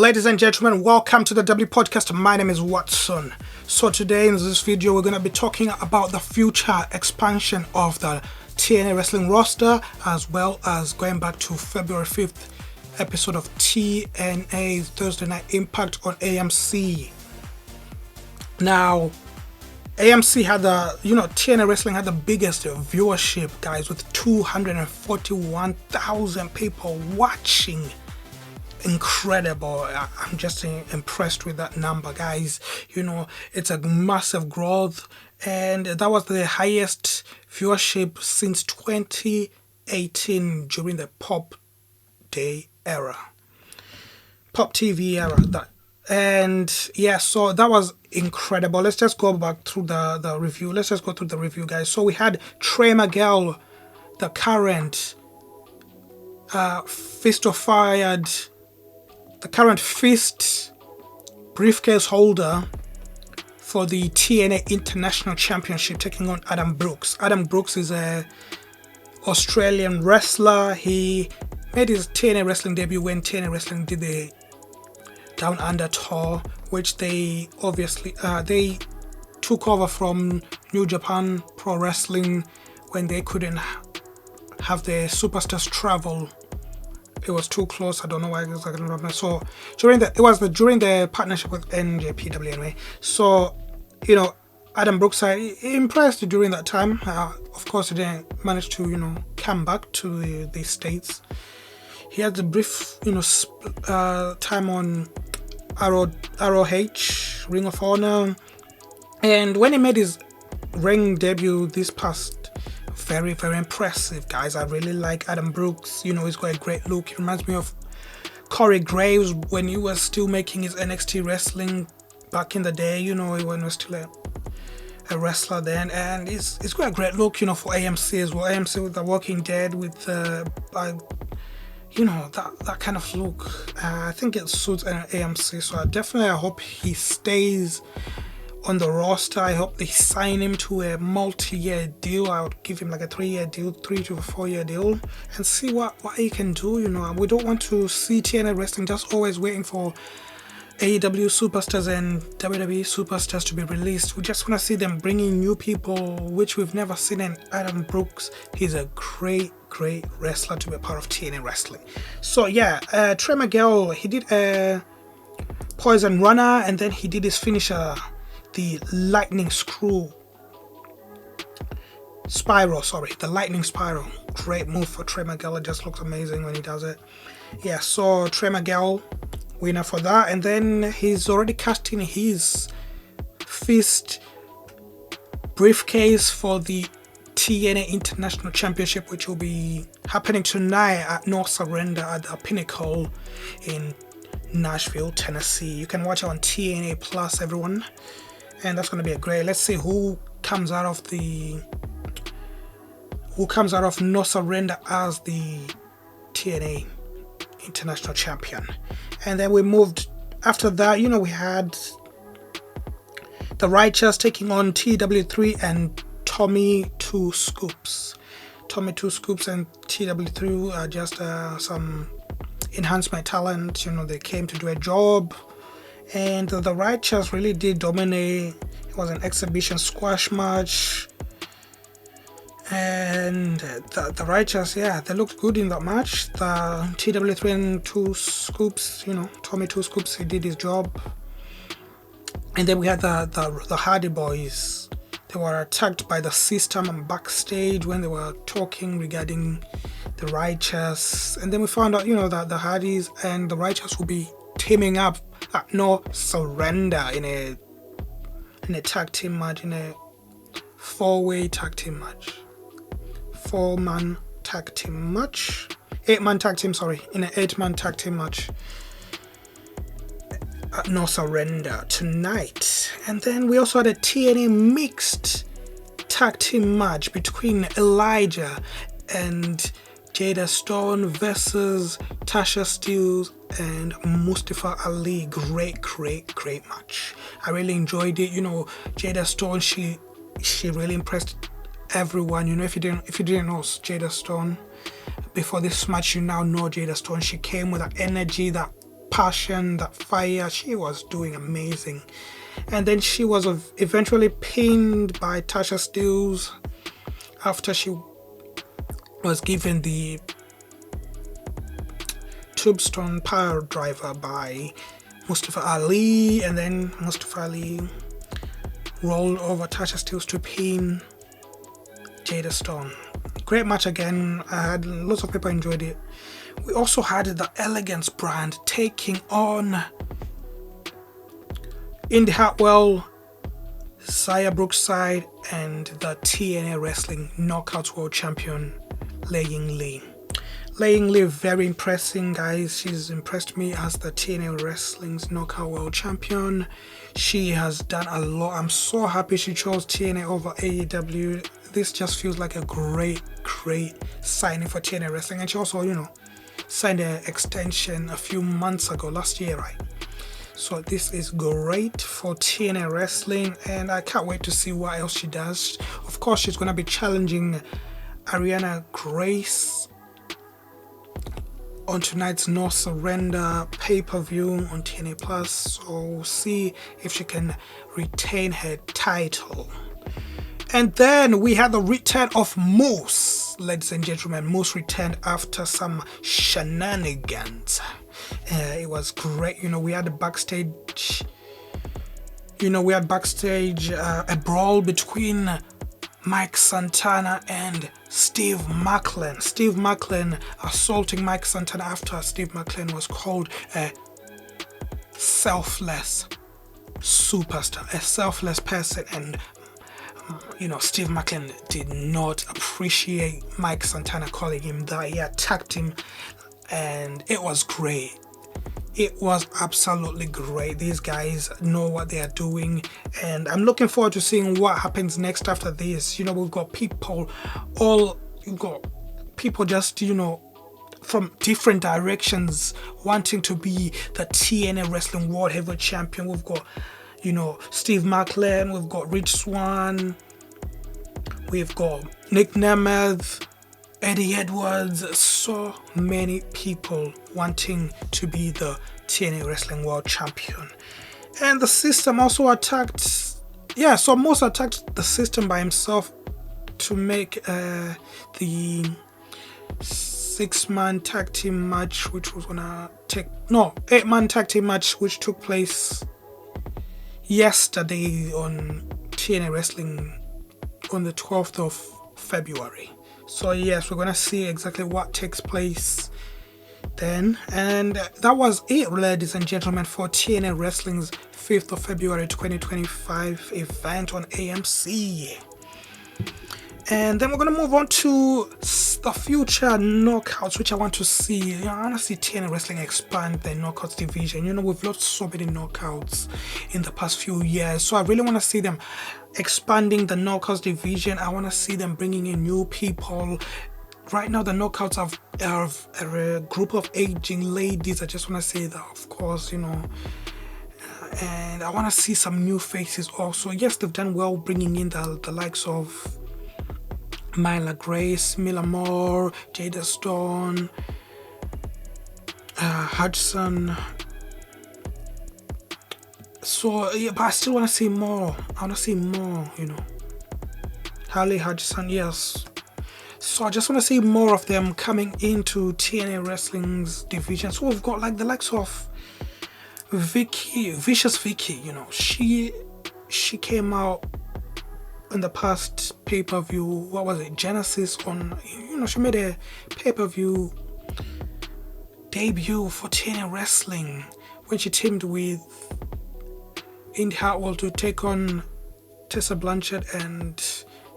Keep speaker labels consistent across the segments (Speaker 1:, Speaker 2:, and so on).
Speaker 1: Ladies and gentlemen, welcome to the W Podcast. My name is Watson. So today in this video, we're going to be talking about the future expansion of the TNA wrestling roster, as well as going back to February 5th episode of TNA Thursday Night Impact on AMC. Now, AMC had TNA wrestling had the biggest viewership, guys, with 241,000 people watching. Incredible. I'm just impressed with that number, guys. It's a massive growth, and that was the highest viewership since 2018 during the Pop TV era. So that was incredible. Let's just go back through the review. Let's just go through the review, guys. So we had Trey Miguel, the current fist briefcase holder for the TNA International Championship, taking on Adam Brooks. Adam Brooks is a Australian wrestler. He made his TNA wrestling debut when TNA Wrestling did the Down Under tour, which they obviously they took over from New Japan Pro Wrestling when they couldn't have the superstars travel. It was too close. I don't know why exactly. So during the partnership with NJPW anyway. So Adam Brooks, I impressed during that time. Of course, he didn't manage to come back to the States. He had a brief time on ROH, Ring of Honor, and when he made his ring debut this past, very, very impressive, guys. I really like Adam Brooks. He's got a great look. He reminds me of Corey Graves when he was still making his NXT wrestling back in the day, when he was still a wrestler then. And he's got a great look, for AMC as well. AMC with The Walking Dead, with that kind of look. I think it suits AMC. So I hope he stays on the roster. I hope they sign him to a multi-year deal. I would give him like a 3-year deal, 3 to 4-year deal, and see what he can do. We don't want to see TNA wrestling just always waiting for AEW superstars and WWE superstars to be released. We just want to see them bringing new people, which we've never seen. And Adam Brooks, he's a great wrestler to be a part of TNA wrestling. So Trey Miguel, he did a Poison Runner, and then he did his finisher, the Lightning Spiral. The Lightning Spiral. Great move for Trey Miguel. It just looks amazing when he does it. So Trey Miguel, winner for that. And then he's already casting his fist briefcase for the TNA International Championship, which will be happening tonight at No Surrender at the Pinnacle in Nashville, Tennessee. You can watch it on TNA Plus, everyone. And that's going to be a great. Let's see who comes out of No Surrender as the TNA International Champion. And then we moved after that. We had the Righteous taking on TW3 and Tommy Two Scoops. Tommy Two Scoops and TW3 are just some enhancement talent. They came to do a job. And the Righteous really did dominate. It was an exhibition squash match. And the Righteous, they looked good in that match. The TW3 and Two Scoops, Tommy Two Scoops, he did his job. And then we had the Hardy Boys. They were attacked by the System backstage when they were talking regarding the Righteous. And then we found out, that the Hardys and the Righteous will be teaming up at No Surrender in a tag team match, in a 4-way tag team match. 4-man tag team match. 8-man tag team, in an 8-man tag team match at No Surrender tonight. And then we also had a TNA mixed tag team match between Elijah and Jada Stone versus Tasha Steelz and Mustafa Ali. Great match. I really enjoyed it. Jada Stone, she really impressed everyone. If you didn't know Jada Stone before this match, you now know Jada Stone. She came with that energy, that passion, that fire. She was doing amazing. And then she was eventually pinned by Tasha Steelz after she was given the tombstone power driver by Mustafa Ali, and then Mustafa Ali rolled over Tasha Steelz to pin Jada Stone. Great match again. I had lots of people enjoyed it. We also had the Elegance brand taking on Indy Hartwell, Xia Brookside, and the TNA Wrestling Knockouts World Champion Lei Ying Lee. Lei Ying Lee, very impressive, guys. She's impressed me as the TNA Wrestling's Knockout World Champion. She has done a lot. I'm so happy she chose TNA over AEW. This just feels like a great signing for TNA Wrestling. And she also, signed an extension a few months ago, last year, right? So this is great for TNA Wrestling, and I can't wait to see what else she does. Of course, she's going to be challenging Ariana Grace on tonight's No Surrender pay-per-view on TNA Plus. So we'll see if she can retain her title. And then we had the return of Moose. Ladies and gentlemen, Moose returned after some shenanigans. It was great. We had a backstage. A brawl between Mike Santana and Steve Macklin. Steve Macklin assaulting Mike Santana after Steve Macklin was called a selfless superstar, a selfless person, and Steve Macklin did not appreciate Mike Santana calling him that. He attacked him, and it was great. It was absolutely great. These guys know what they are doing, and I'm looking forward to seeing what happens next after this. We've got people just, from different directions wanting to be the TNA Wrestling World Heavyweight Champion. We've got, Steve Macklin, we've got Rich Swann, we've got Nick Nemeth, Eddie Edwards, so many people wanting to be the TNA Wrestling World Champion. And the system also attacked, so Moose attacked the system by himself to make the 6-man tag team match, which was gonna take, 8-man tag team match, which took place yesterday on TNA Wrestling on the 12th of February. So yes, we're gonna see exactly what takes place then. And that was it, ladies and gentlemen, for TNA Wrestling's 5th of February 2025 event on AMC. And then we're going to move on to the future knockouts, which I want to see. I want to see TNA Wrestling expand their knockouts division. We've lost so many knockouts in the past few years. So I really want to see them expanding the knockouts division. I want to see them bringing in new people. Right now, the knockouts are a group of aging ladies. I just want to say that, of course, and I want to see some new faces also. Yes, they've done well bringing in the likes of Myla Grace, Mila Moore, Jada Stone, Hudson. So, but I still want to see more. I want to see more, Harley Hudson, yes. So I just want to see more of them coming into TNA Wrestling's division. So we've got the likes of Vicious Vicky. She came out in the past pay-per-view. What was it? Genesis on. She made a pay-per-view debut for TNA Wrestling when she teamed with Indy Hartwell to take on Tessa Blanchard and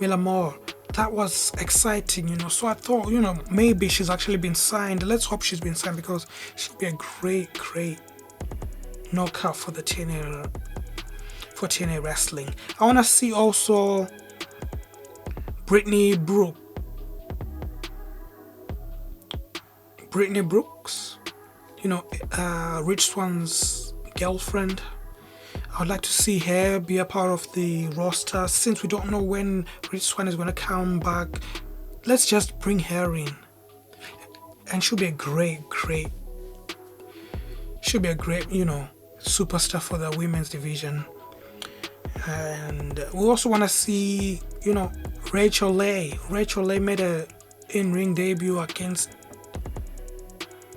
Speaker 1: Mila Moore. That was exciting, So I thought, maybe she's actually been signed. Let's hope she's been signed, because she'll be a great knockout for the TNA Wrestling. I want to see also Brittany Brooks, Rich Swann's girlfriend. I would like to see her be a part of the roster. Since we don't know when Rich Swann is going to come back, let's just bring her in. And she'll be a great should be a great, superstar for the women's division. And we also want to see, Rachel Leigh. Rachel Leigh made a in-ring debut against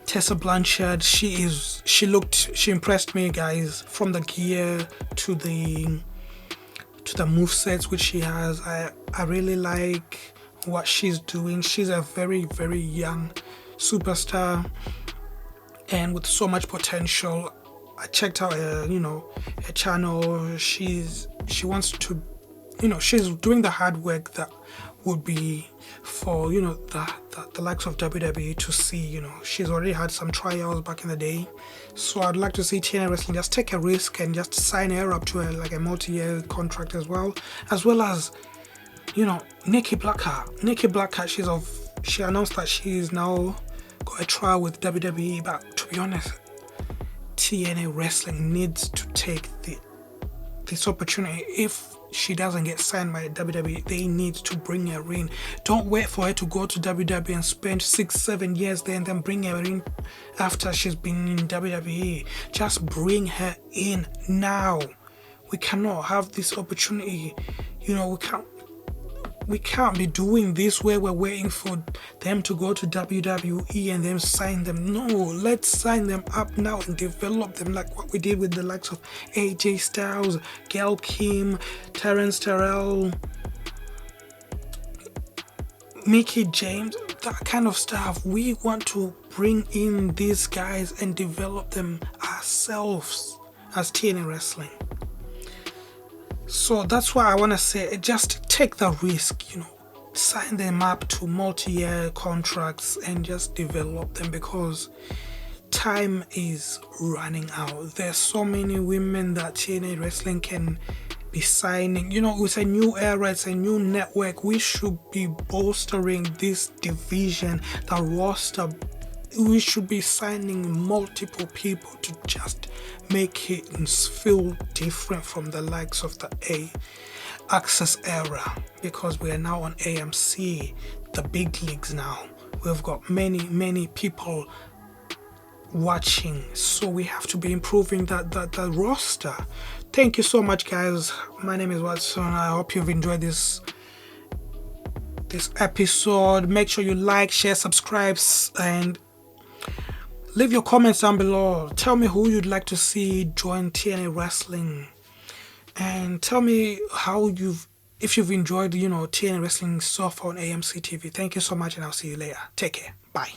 Speaker 1: Tessa Blanchard. She impressed me, guys, from the gear to the movesets which she has. I really like what she's doing. She's a very, very young superstar and with so much potential. I checked out her channel. She wants to, she's doing the hard work that would be for the likes of WWE to see. She's already had some trials back in the day, so I'd like to see TNA Wrestling just take a risk and just sign her up to a multi-year contract as well as Nikki Blackheart. She announced that she's now got a trial with WWE, but to be honest, TNA Wrestling needs to take this opportunity. If she doesn't get signed by WWE, they need to bring her in. Don't wait for her to go to WWE and spend 6-7 years there and then bring her in after she's been in WWE. Just bring her in now. We cannot have this opportunity. We can't be doing this where we're waiting for them to go to WWE and then sign them. No, let's sign them up now and develop them like what we did with the likes of AJ Styles, Gail Kim, Terrence Terrell, Mickey James, that kind of stuff. We want to bring in these guys and develop them ourselves as TNA Wrestling. So that's why I want to say, just take the risk, sign them up to multi-year contracts and just develop them, because time is running out. There's so many women that TNA Wrestling can be signing. It's a new era, it's a new network. We should be bolstering this division, the roster. We should be signing multiple people to just make it feel different from the likes of the A-Access era, because we are now on AMC, the big leagues now. We've got many people watching, so we have to be improving the roster. Thank you so much, guys. My name is Watson. I hope you've enjoyed this episode. Make sure you like, share, subscribe, and leave your comments down below. Tell me who you'd like to see join TNA Wrestling, and tell me if you've enjoyed TNA Wrestling so far on AMC TV. Thank you so much, and I'll see you later. Take care. Bye.